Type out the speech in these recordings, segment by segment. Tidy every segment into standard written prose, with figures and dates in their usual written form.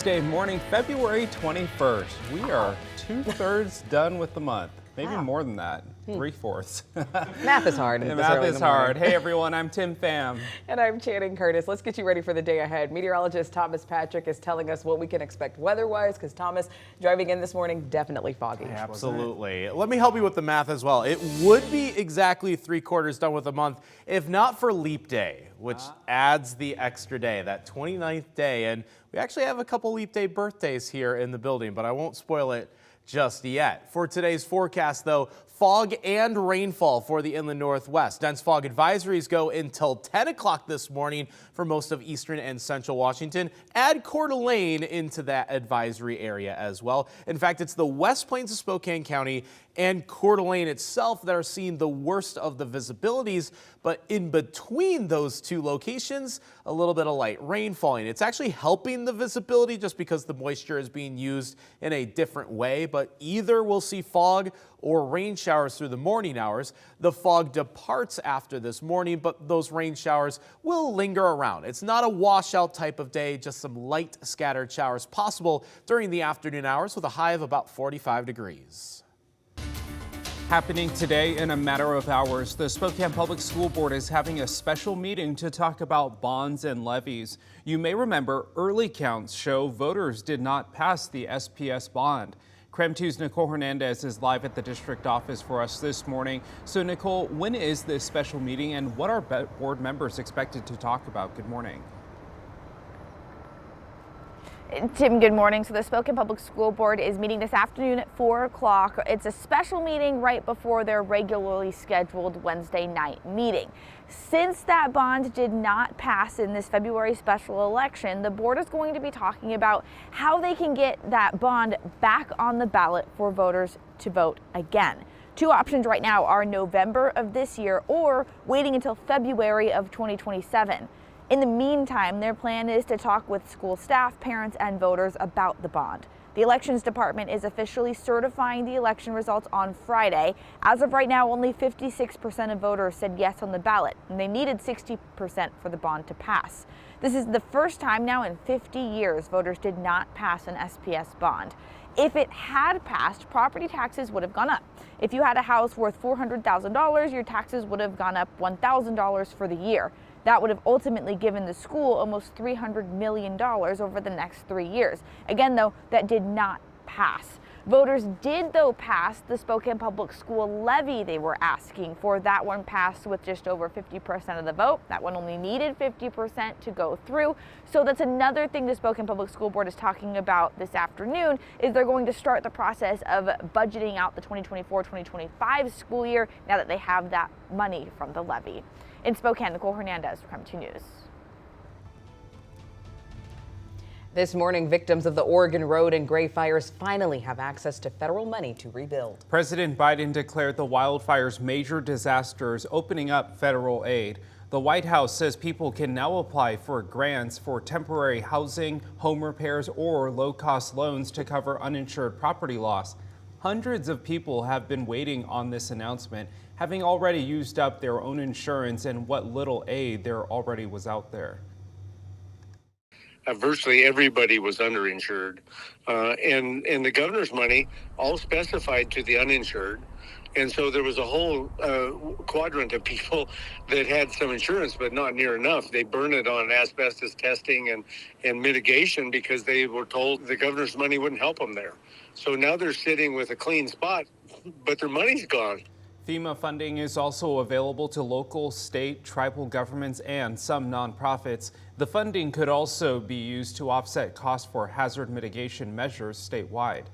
Thursday morning, February 21st. We are 2/3 done with the month. Maybe more than that. 3/4. Math is hard. Math is hard. Hey everyone, I'm Tim Pham. And I'm Channing Curtis. Let's get you ready for the day ahead. Meteorologist Thomas Patrick is telling us what we can expect weather-wise, because Thomas, driving in this morning, definitely foggy. Absolutely. Let me help you with the math as well. It would be exactly 3/4 done with the month if not for leap day, which adds the extra day, that 29th day. And we actually have a couple leap day birthdays here in the building, but I won't spoil it just yet. For today's forecast, though, fog and rainfall for the inland northwest. Dense fog advisories go until 10 o'clock this morning for most of eastern and central Washington. Add Coeur d'Alene into that advisory area as well. In fact, it's the West Plains of Spokane County and Coeur d'Alene itself that are seeing the worst of the visibilities, but in between those two locations, a little bit of light rain falling. It's actually helping the visibility just because the moisture is being used in a different way, but either we'll see fog or rain showers through the morning hours. The fog departs after this morning, but those rain showers will linger around. It's not a washout type of day, just some light scattered showers possible during the afternoon hours with a high of about 45 degrees. Happening today in a matter of hours, the Spokane Public School Board is having a special meeting to talk about bonds and levies. You may remember early counts show voters did not pass the SPS bond. KREM 2's Nicole Hernandez is live at the district office for us this morning. So Nicole, when is this special meeting and what are board members expected to talk about? Good morning. Tim, good morning. So the Spokane Public School Board is meeting this afternoon at 4 o'clock. It's a special meeting right before their regularly scheduled Wednesday night meeting. Since that bond did not pass in this February special election, the board is going to be talking about how they can get that bond back on the ballot for voters to vote again. Two options right now are November of this year or waiting until February of 2027. In the meantime, their plan is to talk with school staff, parents, and voters about the bond. The Elections Department is officially certifying the election results on Friday. As of right now, only 56% of voters said yes on the ballot, and they needed 60% for the bond to pass. This is the first time now in 50 years voters did not pass an SPS bond. If it had passed, property taxes would have gone up. If you had a house worth $400,000, your taxes would have gone up $1,000 for the year. That would have ultimately given the school almost $300 million over the next 3 years. Again, though, that did not pass. Voters did, though, pass the Spokane Public School levy they were asking for. That one passed with just over 50% of the vote. That one only needed 50% to go through. So that's another thing the Spokane Public School Board is talking about this afternoon, is they're going to start the process of budgeting out the 2024-2025 school year now that they have that money from the levy. In Spokane, Nicole Hernandez, KREM 2 News. This morning, victims of the Oregon Road and Gray fires finally have access to federal money to rebuild. President Biden declared the wildfires major disasters, opening up federal aid. The White House says people can now apply for grants for temporary housing, home repairs, or low-cost loans to cover uninsured property loss. Hundreds of people have been waiting on this announcement, having already used up their own insurance and what little aid there already was out there. Virtually everybody was underinsured, and the governor's money all specified to the uninsured. And so there was a whole quadrant of people that had some insurance, but not near enough. They burned it on asbestos testing and mitigation because they were told the governor's money wouldn't help them there. So now they're sitting with a clean spot, but their money's gone. FEMA funding is also available to local, state, tribal governments, and some nonprofits. The funding could also be used to offset costs for hazard mitigation measures statewide.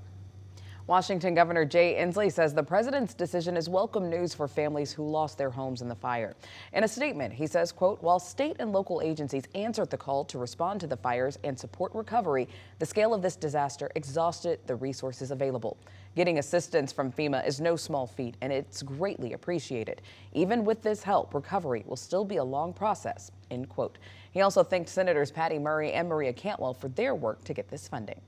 Washington Governor Jay Inslee says the president's decision is welcome news for families who lost their homes in the fire. In a statement, he says, quote, while state and local agencies answered the call to respond to the fires and support recovery, the scale of this disaster exhausted the resources available. Getting assistance from FEMA is no small feat, and it's greatly appreciated. Even with this help, recovery will still be a long process, end quote. He also thanked Senators Patty Murray and Maria Cantwell for their work to get this funding.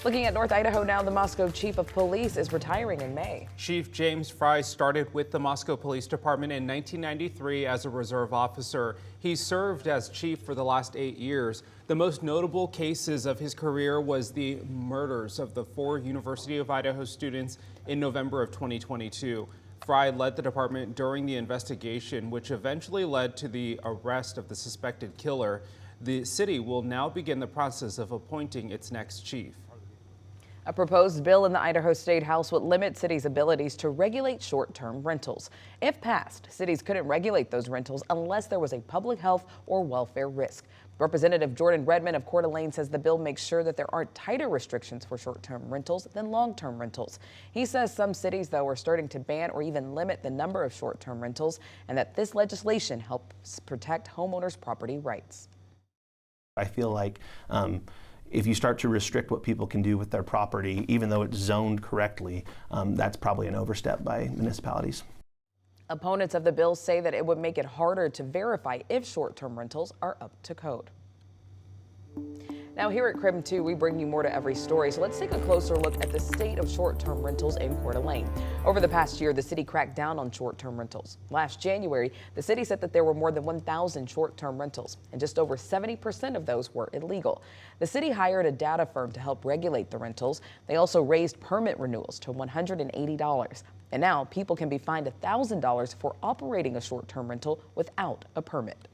Looking at North Idaho now, the Moscow chief of police is retiring in May. Chief James Fry started with the Moscow Police Department in 1993 as a reserve officer. He served as chief for the last 8 years. The most notable cases of his career was the murders of the 4 University of Idaho students in November of 2022. Fry led the department during the investigation, which eventually led to the arrest of the suspected killer. The city will now begin the process of appointing its next chief. A proposed bill in the Idaho State House would limit cities' abilities to regulate short-term rentals. If passed, cities couldn't regulate those rentals unless there was a public health or welfare risk. Representative Jordan Redmond of Coeur d'Alene says the bill makes sure that there aren't tighter restrictions for short-term rentals than long-term rentals. He says some cities, though, are starting to ban or even limit the number of short-term rentals, and that this legislation helps protect homeowners' property rights. I feel like if you start to restrict what people can do with their property, even though it's zoned correctly, that's probably an overstep by municipalities. Opponents of the bill say that it would make it harder to verify if short-term rentals are up to code. Now here at KREM 2, we bring you more to every story, so let's take a closer look at the state of short-term rentals in Coeur d'Alene. Over the past year, the city cracked down on short-term rentals. Last January, the city said that there were more than 1,000 short-term rentals, and just over 70% of those were illegal. The city hired a data firm to help regulate the rentals. They also raised permit renewals to $180. And now people can be fined $1,000 for operating a short-term rental without a permit.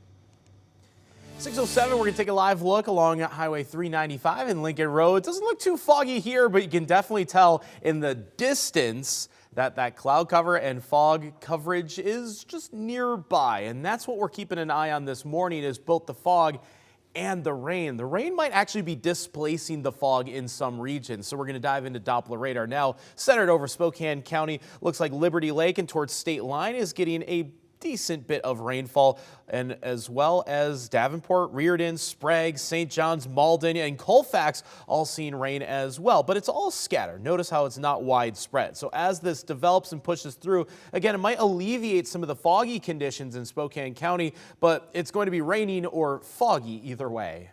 6:07, we're going to take a live look along Highway 395 and Lincoln Road. It doesn't look too foggy here, but you can definitely tell in the distance that cloud cover and fog coverage is just nearby. And that's what we're keeping an eye on this morning, is both the fog and the rain. The rain might actually be displacing the fog in some regions, so we're going to dive into Doppler radar now. Centered over Spokane County, looks like Liberty Lake and towards State Line is getting a decent bit of rainfall, and as well as Davenport, Reardon, Sprague, St. John's, Malden, and Colfax all seeing rain as well, but it's all scattered. Notice how it's not widespread. So as this develops and pushes through, again, it might alleviate some of the foggy conditions in Spokane County, but it's going to be raining or foggy either way.